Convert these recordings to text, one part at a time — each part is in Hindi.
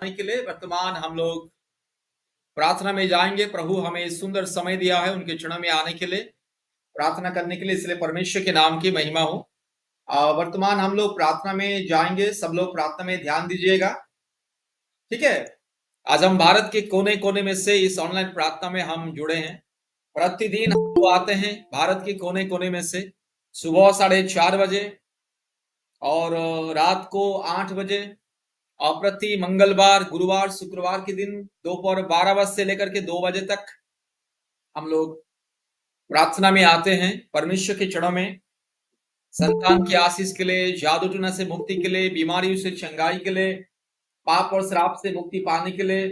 के लिए वर्तमान हम लोग प्रार्थना में जाएंगे। प्रभु हमें सुंदर समय दिया है उनके चरणों में आने के लिए, प्रार्थना करने के लिए, इसलिए परमेश्वर के नाम की महिमा हो। वर्तमान हम लोग प्रार्थना में जाएंगे। सब लोग प्रार्थना में ध्यान दीजिएगा, ठीक है। आज हम भारत के कोने कोने में से इस ऑनलाइन प्रार्थना में हम जुड़े हैं। प्रतिदिन हम लोग आते हैं भारत के कोने कोने में से, सुबह 4:30 बजे और रात को 8 बजे, और प्रति मंगलवार, गुरुवार, शुक्रवार के दिन दोपहर 12 बजे से लेकर के 2 बजे तक हम लोग प्रार्थना में आते हैं। परमेश्वर के चरणों में संतान की आशीष के लिए, जादू टूना से मुक्ति के लिए, बीमारियों से चंगाई के लिए, पाप और श्राप से मुक्ति पाने के लिए,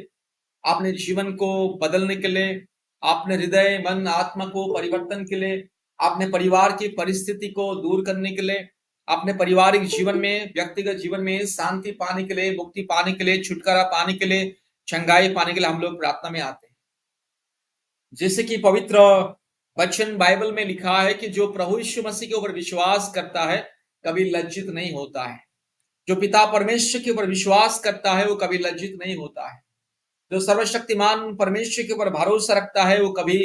अपने जीवन को बदलने के लिए, अपने हृदय, मन, आत्मा को परिवर्तन के लिए, अपने परिवार की परिस्थिति को दूर करने के लिए, अपने पारिवारिक जीवन में, व्यक्तिगत जीवन में शांति पाने के लिए, मुक्ति पाने के लिए, छुटकारा पाने के लिए, चंगाई पाने के लिए हम लोग प्रार्थना में आते हैं। जैसे कि पवित्र वचन बाइबल में लिखा है कि जो प्रभु यीशु मसीह के ऊपर विश्वास करता है कभी लज्जित नहीं होता है। जो पिता परमेश्वर के ऊपर विश्वास करता है वो कभी लज्जित नहीं होता है। जो सर्वशक्तिमान परमेश्वर के ऊपर भरोसा रखता है वो कभी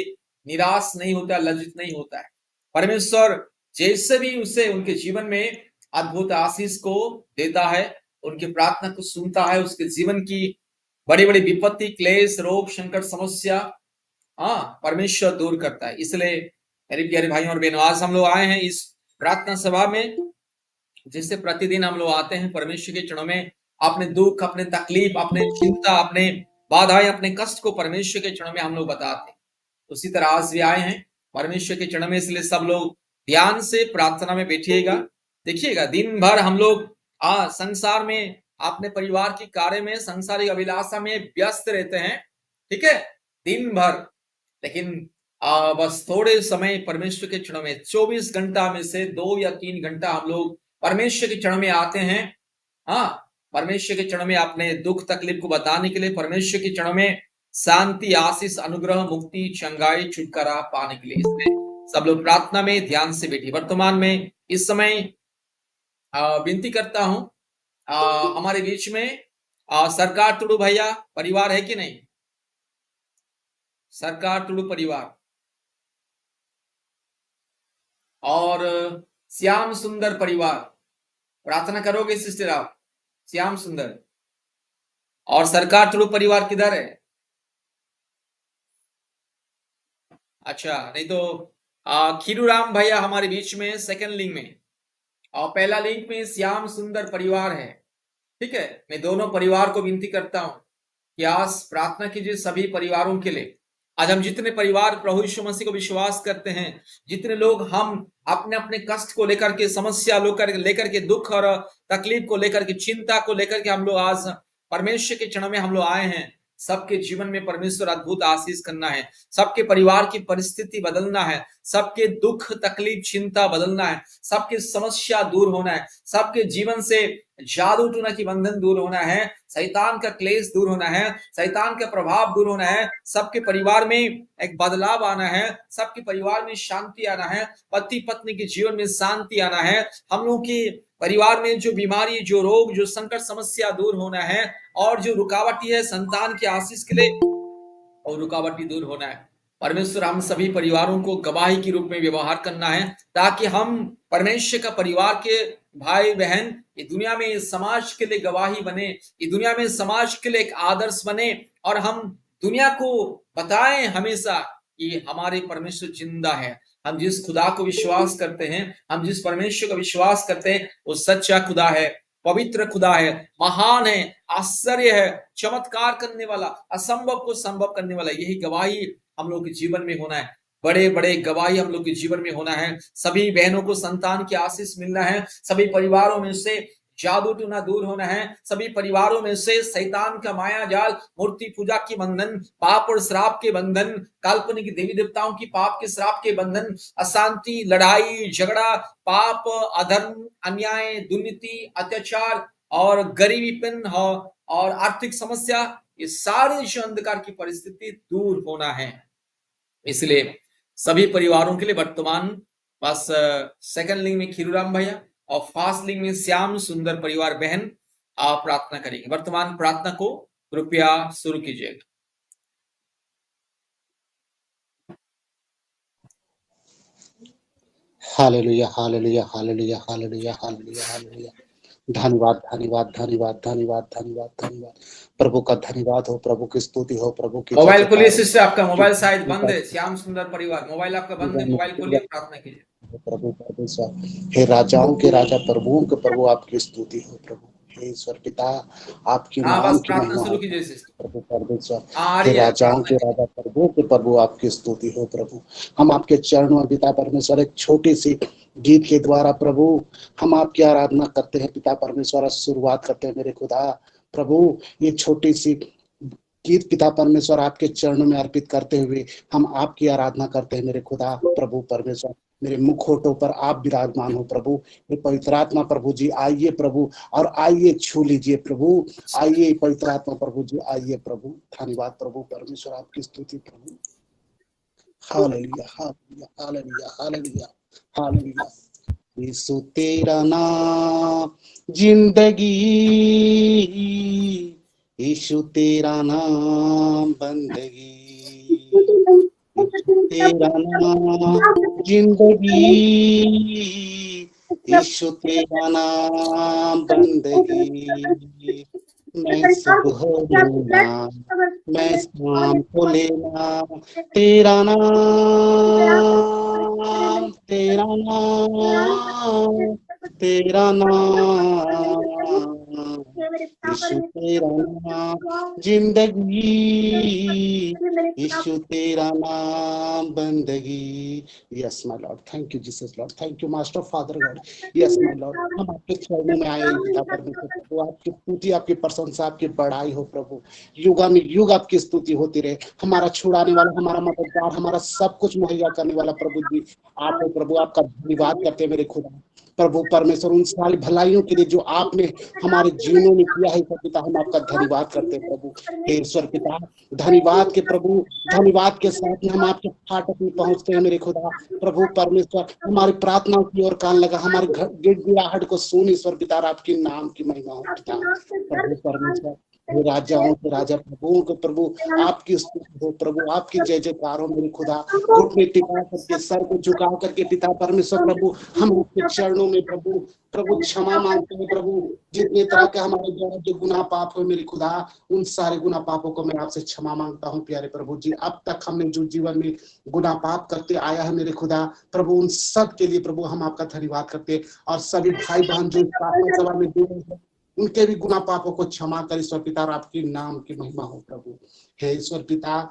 निराश नहीं होता, लज्जित नहीं होता है। परमेश्वर जैसे भी उसे उनके जीवन में अद्भुत आशीष को देता है, उनकी प्रार्थना को सुनता है, उसके जीवन की बड़ी बड़ी विपत्ति, क्लेश, रोग, संकट, समस्या परमेश्वर दूर करता है। इसलिए मेरे प्यारे भाइयों और बहनों, आज हम लोग आए हैं इस प्रार्थना सभा में, जिससे प्रतिदिन हम लोग आते हैं परमेश्वर के चरणों में, अपने दुख, अपने तकलीफ, अपने चिंता, अपने बाधाएं, अपने कष्ट को परमेश्वर के चरणों में हम लोग बताते हैं। उसी तरह आज भी आए हैं परमेश्वर के चरणों में, इसलिए सब लोग ध्यान से प्रार्थना में बैठिएगा। देखिएगा, दिन भर हम लोग संसार में, अपने परिवार के कार्य में, संसारिक अभिलाषा में व्यस्त रहते हैं, ठीक है, दिन भर। लेकिन बस थोड़े समय परमेश्वर के चरणों में, 24 घंटा में से 2 या 3 घंटा हम लोग परमेश्वर के चरणों में आते हैं। परमेश्वर के चरणों में अपने दुख तकलीफ को बताने के लिए, परमेश्वर के चरणों में शांति, आशीष, अनुग्रह, मुक्ति, चंगाई, छुटकारा पाने के लिए। इसलिए सब लोग प्रार्थना में ध्यान से बैठिए। वर्तमान में इस समय विनती करता हूं, हमारे बीच में सरकार टुडू भैया परिवार है कि नहीं? सरकार टुडू परिवार और श्याम सुंदर परिवार, प्रार्थना करोगे सिस्टर आप? श्याम सुंदर और सरकार टुडू परिवार किधर है? अच्छा, नहीं तो खीरूराम भैया हमारे बीच में सेकंड लिंक में, और पहला लिंक में श्याम सुंदर परिवार है, ठीक है। मैं दोनों परिवार को विनती करता हूं कि आज प्रार्थना कीजिए सभी परिवारों के लिए। आज हम जितने परिवार प्रभु यीशु मसीह को विश्वास करते हैं, जितने लोग हम अपने अपने कष्ट को लेकर के, समस्या लेकर के, दुख और तकलीफ को लेकर के, चिंता को लेकर के हम लोग आज परमेश्वर के चरणों में हम लोग आए हैं। सबके जीवन में परमेश्वर अद्भुत आशीष करना है, सबके परिवार की परिस्थिति बदलना है, सबके दुख तकलीफ चिंता बदलना है, सबकी समस्या दूर होना है, सबके जीवन से जादू टूना की बंधन दूर होना है, शैतान का क्लेश दूर होना है, शैतान का प्रभाव दूर होना है, सबके परिवार में एक बदलाव आना है, सबके परिवार में शांति आना है, पति पत्नी के जीवन में शांति आना है, हम लोग की परिवार में जो बीमारी, जो रोग, जो संकट समस्या दूर होना है, और जो रुकावटी है संतान की आशीष के लिए, और रुकावटी दूर होना है। परमेश्वर हम सभी परिवारों को गवाही के रूप में व्यवहार करना है, ताकि हम परमेश्वर का परिवार के भाई बहन ये दुनिया में, समाज के लिए गवाही बने, ये दुनिया में समाज के लिए एक आदर्श बने, और हम दुनिया को बताएं हमेशा कि हमारे परमेश्वर जिंदा है। हम जिस खुदा को विश्वास करते हैं, हम जिस परमेश्वर का विश्वास करते हैं, वो सच्चा खुदा है, पवित्र खुदा है, महान है, आश्चर्य है, चमत्कार करने वाला, असंभव को संभव करने वाला। यही गवाही हम लोग के जीवन में होना है, बड़े बड़े गवाही हम लोग के जीवन में होना है। सभी बहनों को संतान की आशीष मिलना है, सभी परिवारों में से जादू टूना दूर होना है, सभी परिवारों में से शैतान का माया जाल, मूर्ति पूजा की बंधन, पाप और श्राप के बंधन, काल्पनिक देवी देवताओं की पाप के श्राप के बंधन, अशांति, लड़ाई झगड़ा, पाप, अधर्म, अन्याय, दुर्नीति, अत्याचार और गरीबीपन और आर्थिक समस्या, ये सारे जो अंधकार की परिस्थिति दूर होना है। इसलिए सभी परिवारों के लिए वर्तमान बस सेकंड लिंग में खीरूराम भैया और फर्स्ट लिंग में श्याम सुंदर परिवार बहन आप प्रार्थना करेंगे। वर्तमान प्रार्थना को कृपया शुरू कीजिएगा। हालेलुया, हालेलुया, हालेलुया, हालेलुया, हालेलुया, हालेलुया। धन्यवाद, धन्यवाद, धन्यवाद, धन्यवाद, धन्यवाद, धन्यवाद। प्रभु का धन्यवाद हो, प्रभु की स्तुति हो, प्रभु की जय मोबाइल खोलिए जयकार हो। सिस्टर, आपका जो मोबाइल शायद बंद है। श्याम सुंदर परिवार, मोबाइल आपका बंद है, मोबाइल खोलिए, प्रार्थना कीजिए। प्रभु परमेश्वर, हे राजाओं के राजा, प्रभुओं के प्रभु, आपकी स्तुति हो प्रभु। हे ईश्वर पिता, आपके हाँ, नाम बस की प्रार्थना महिमा शुरू हो कीजिए सिस्टर। प्रभु परमेश्वर। हाँ, आ हे रही है, राजाओं प्रार्थना के कीजिए। राजा, प्रभुओं के प्रभु, आपकी स्तुति हो प्रभु। हम आपके चरणों में पिता परमेश्वर एक छोटी सी गीत के द्वारा प्रभु हम आपकी आराधना करते हैं पिता परमेश्वर। शुरुआत करते हैं मेरे खुदा प्रभु, ये छोटी सी गीत पिता परमेश्वर आपके चरणों में अर्पित करते हुए हम आपकी आराधना करते हैं मेरे खुदा प्रभु परमेश्वर। मेरे मुखोटों पर आप विराजमान हो प्रभु। ये पवित्र आत्मा प्रभु जी आइए प्रभु, और आइए छू लीजिए प्रभु। आइए पवित्र आत्मा प्रभु जी, आइए प्रभु। धन्यवाद प्रभु परमेश्वर, आपकी स्तुति प्रभु। हालेलुया, हालेलुया, हालेलुया, हालेलुया, हालेलुया। यीशु तेरा नाम जिंदगी, यीशु तेरा नाम बंदगी, यीशु तेरा नाम जिंदगी, यीशु तेरा नाम बंदगी। मैं सुबह लेना, मैं शाम को लेना, तेरा नाम, तेरा नाम, तेरा नाम, यीशु तेरा नाम जिंदगी, यीशु तेरा नाम बंदगी। Yes my Lord, thank you Jesus Lord, thank you master father God. Yes my Lord, हम आपके चरणों में आए पिता परमेश्वर प्रभु। आपकी स्तुति, आपकी प्रशंसा, आपकी बड़ाई हो प्रभु। युगान युग आपकी स्तुति होती रहे। हमारा छुड़ाने वाला, हमारा मददगार, हमारा सब कुछ मुहैया करने वाला प्रभु जी आप हो प्रभु। आपका धन्यवाद करते हैं मेरे खुदा प्रभु परमेश्वर, उन सारी भलाइयों के लिए जो आपने हमारे जीवनों में किया है पिता। हम आपका धन्यवाद करते हैं प्रभु। हे ईश्वर पिता, धन्यवाद के प्रभु, धन्यवाद के साथ हम आपके फाटक में पहुंचते हैं मेरे खुदा प्रभु परमेश्वर। हमारी प्रार्थना की ओर कान लगा, हमारे घर गिड़गिड़ाहट को सुन ईश्वर पिता। आपके नाम की महिमा हो पिता प्रभु परमेश्वर। हे राजाओं के राजा, प्रभुओं के प्रभु, आपकी स्तुति हो प्रभु। आपकी जय जयकार हो मेरे खुदा। घुटने टिका करके, सर को झुका करके पिता परमेश्वर प्रभु हम आपके चरणों में प्रभु प्रभु क्षमा मांगते हैं प्रभु। जितने तरह के हमारे द्वारा जो गुनाह पाप हो मेरे खुदा, उन सारे गुनाह पापों को मैं आपसे क्षमा मांगता हूँ प्यारे प्रभु जी। अब तक हमने जो जीवन में गुनाह पाप करते आया है मेरे खुदा प्रभु, उन सब के लिए प्रभु हम आपका धन्यवाद करते हैं। और सभी भाई बहन जो प्रार्थना सभा में जुड़े हैं, उनके भी गुनाह पापों को क्षमा कर ईश्वर पिता, और आपके नाम की महिमा हो प्रभु। हे ईश्वर पिता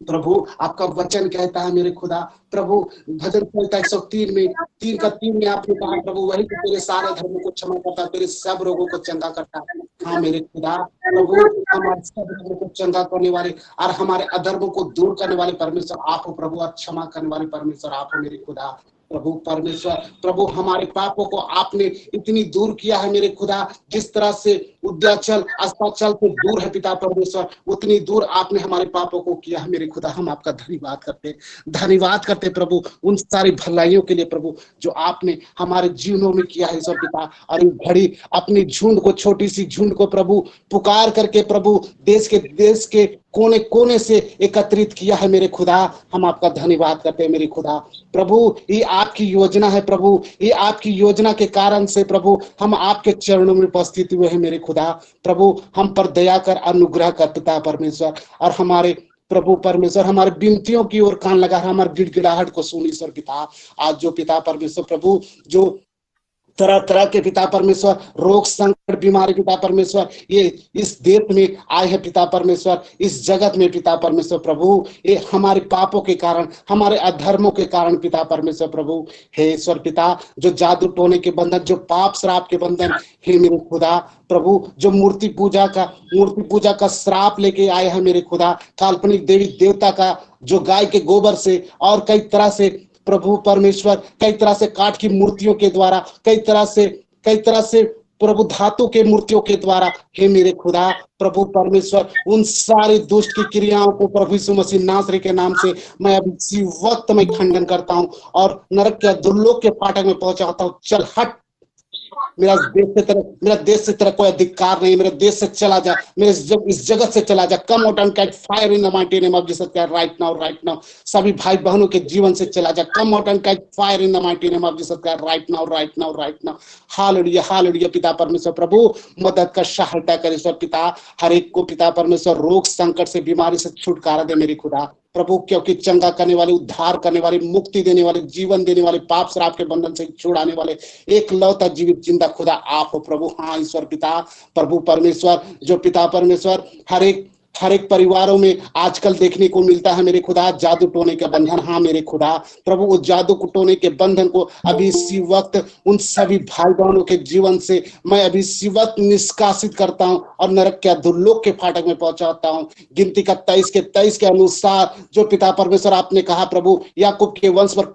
प्रभु, आपका वचन कहता है मेरे खुदा प्रभु, भजन संहिता 103 में 3 में आपने कहा प्रभु, वही तो तेरे सारे धर्मों को क्षमा करता, तेरे सब रोगों को चंगा करता। हाँ मेरे खुदा प्रभु, हमारे सब धर्मों को चंगा करने वाले और हमारे अधर्मों को दूर करने वाले परमेश्वर आप हो प्रभु, और क्षमा करने वाले परमेश्वर आप हो मेरे खुदा प्रभु परमेश्वर। प्रभु, हमारे पापों को आपने इतनी दूर किया है मेरे खुदा, जिस तरह से उद्याचल अस्ताचल से दूर है पिता परमेश्वर, उतनी दूर आपने हमारे पापों को किया है मेरे खुदा। हम आपका धन्यवाद करते प्रभु, उन सारी भलाइयों के लिए प्रभु जो आपने हमारे जीवनों में किया है ईश्वर पिता। और इस घड़ी अपनी झुंड को, छोटी सी झुंड को प्रभु पुकार करके प्रभु देश के कोने कोने से एकत्रित किया है मेरे खुदा। हम आपका धन्यवाद करते हैं मेरे खुदा प्रभु। ये आपकी योजना है प्रभु, ये आपकी योजना के कारण से प्रभु हम आपके चरणों में उपस्थित हुए हैं मेरे खुदा प्रभु। हम पर दया कर, अनुग्रह कर पिता परमेश्वर, और हमारे प्रभु परमेश्वर हमारे विनतियों की ओर कान लगा, हमारे गिड़गिड़ाहट को सुन ईश्वर पिता। आज जो पिता परमेश्वर प्रभु जो तरह तरह के पिता परमेश्वर रोग संकट बीमारी पिता परमेश्वर ये इस देश में आए हैं पिता परमेश्वर, इस जगत में पिता परमेश्वर प्रभु, ये हमारे पापों के कारण, हमारे अधर्मों के कारण पिता परमेश्वर प्रभु। हे ईश्वर पिता, जो जादू टोने के बंधन, जो पाप श्राप के बंधन, हे मेरे खुदा प्रभु, जो मूर्ति पूजा का श्राप लेके आए हैं मेरे खुदा, काल्पनिक देवी देवता का जो गाय के गोबर से और कई तरह से प्रभु परमेश्वर, कई तरह से काठ की मूर्तियों के द्वारा, कई तरह से प्रभु धातु के मूर्तियों के द्वारा, हे मेरे खुदा प्रभु परमेश्वर, उन सारे दुष्ट की क्रियाओं को प्रभु यीशु मसीह नासरी के नाम से मैं अभी इसी वक्त में खंडन करता हूं और नरक के दुर्लोक के फाटक में पहुंचाता हूं। चल हट मेरा देश से तेरा कोई अधिकार नहीं, मेरे देश से चला जा, मेरे इस जगत से चला जा। Come out and catch fire in the mighty name of Jesus Christ right now सभी भाई बहनों के जीवन से चला जा। Come out and catch fire in the mighty name of Jesus Christ right now. Hallelujah पिता परमेश्वर प्रभु, मदद कर, सहायता कर ईश्वर पिता। हर एक को पिता परमेश्वर रोग संकट से, बीमारी से छुटकारा दे मेरी खुदा प्रभु, क्योंकि चंगा करने वाले, उद्धार करने वाले, मुक्ति देने वाले, जीवन देने वाले, पाप श्राप के बंधन से छुड़ाने वाले एक लौता जीवित जिंदा खुदा आप हो प्रभु। हाँ ईश्वर पिता प्रभु परमेश्वर, जो पिता परमेश्वर हर एक परिवारों में आजकल देखने को मिलता है मेरे खुदा, जादू टोने के बंधन। हाँ मेरे खुदा प्रभु, उस जादू टोने के बंधन को अभी इसी वक्त उन सभी भाई बहनों के जीवन से मैं अभी इसी वक्त निष्कासित करता हूं और नरक के अधोलोक के फाटक में पहुंचाता हूं। गिनती का 23 के अनुसार जो पिता परमेश्वर आपने कहा प्रभु, याकूब के वंश पर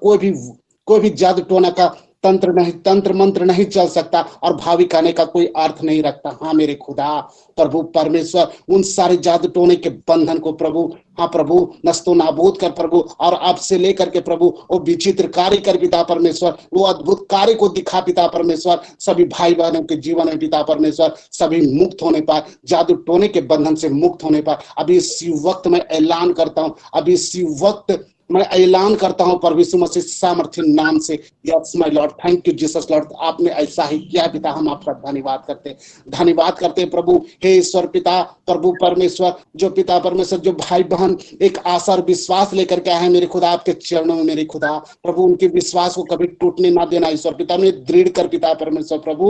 कोई भी जादू टोना का तंत्र मंत्र नहीं चल सकता और भावी कहने का कोई अर्थ नहीं रखता। हाँ मेरे खुदा प्रभु परमेश्वर, उन सारे जादू टोने के बंधन को प्रभु, हाँ प्रभु, नस्तो नाबूद कर प्रभु, और अब से लेकर के प्रभु वो विचित्र कार्य कर पिता परमेश्वर, वो अद्भुत कार्य को दिखा पिता परमेश्वर। सभी भाई बहनों के जीवन में पिता परमेश्वर सभी मुक्त होने पाए, जादू टोने के बंधन से मुक्त होने पाए। अभी इसी वक्त मैं ऐलान करता हूँ, अभी इसी वक्त मैं ऐलान करता हूं प्रभु यीशु मसीह सामर्थ्य नाम से। Yes my Lord, thank you Jesus Lord, आपने ऐसा ही किया पिता। हम आपका धन्यवाद करते प्रभु। हे ईश्वर पिता प्रभु परमेश्वर, जो पिता परमेश्वर, जो भाई बहन एक आशा और विश्वास लेकर के आए हैं मेरे खुदा आपके चरणों में मेरे खुदा प्रभु, उनके विश्वास को कभी टूटने ना देना ईश्वर पिता। उन्हें दृढ़ कर पिता परमेश्वर प्रभु,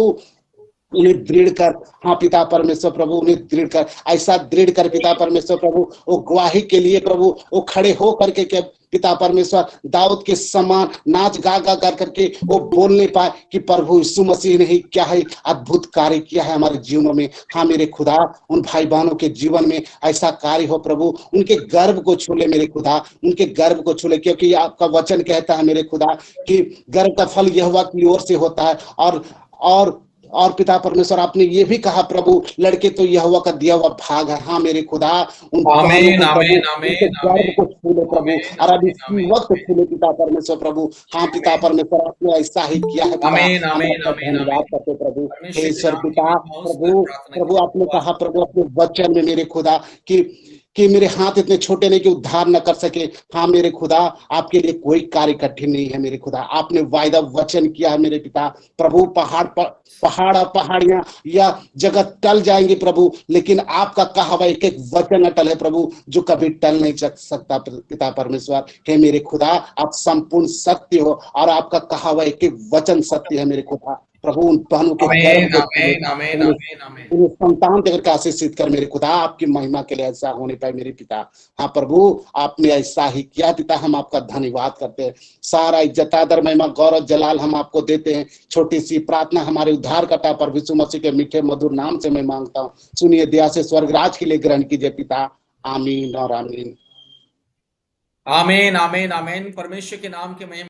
उन्हें दृढ़ कर। हाँ पिता परमेश्वर प्रभु, उन्हें दृढ़ कर, ऐसा दृढ़ कर पिता परमेश्वर प्रभु, वो गवाही के लिए प्रभु वो खड़े हो करके के पिता परमेश्वर दाऊद के समान नाच गा कर करके वो बोलने पाए कि प्रभु यीशु मसीह ने ही क्या है अद्भुत कार्य किया है हमारे जीवनों में। हाँ मेरे खुदा, उन भाई बहनों के जीवन में ऐसा कार्य हो प्रभु, उनके गर्भ को छू ले मेरे खुदा, उनके गर्भ को छू ले, क्योंकि आपका वचन कहता है मेरे खुदा कि गर्भ का फल यहोवा की ओर से होता है। और पिता परमेश्वर आपने ये भी कहा प्रभु, लड़के तो यहोवा का दिया हुआ भाग है। हाँ मेरे खुदा, उन आमीन आमीन उनके गर्भ को छूले प्रभु, और अब इसी वक्त छूले पिता परमेश्वर प्रभु। हाँ पिता परमेश्वर, आपने ऐसा ही किया है पिता, आमीन हम आमीन आपका आमीन धन्यवाद आमीन। करते प्रभु। हे परमेश्वर के ईश्वर नाम की पिता महिमा हो, प्रभु प्रार्थना प्रभु, आपने करते कहा प्रभु अपने वचन में मेरे खुदा कि मेरे हाथ इतने छोटे नहीं कि उद्धार न कर सके। हाँ मेरे खुदा, आपके लिए कोई कार्य कठिन नहीं है मेरे खुदा। आपने वायदा वचन किया है मेरे पिता प्रभु, पहाड़ और पहाड़ियां या जगत टल जाएंगे प्रभु, लेकिन आपका कहा हुआ एक एक वचन अटल है प्रभु, जो कभी टल नहीं सकता पिता परमेश्वर। हे मेरे खुदा, आप संपूर्ण सत्य हो और आपका कहा हुआ एक एक वचन सत्य है मेरे खुदा प्रभु। उन बहनों के गर्भ को उन्हें संतान देकर के आशीषित कर मेरे खुदा, आपकी महिमा के लिए ऐसा होने पाए मेरे पिता। हाँ प्रभु, आपने ऐसा ही किया पिता, हम आपका धन्यवाद करते हैं। सारा इज्जत आदर महिमा गौरव जलाल हम आपको देते हैं। छोटी सी प्रार्थना हमारे उद्धारकर्ता प्रभु यीशु मसीह के मीठे मधुर नाम से मैं मांगता हूँ। सुनिए दया से स्वर्गराज के लिए ग्रहण कीजिए पिता, आमीन और आमीन। आमीन आमीन आमीन। परमेश्वर के नाम के महिमा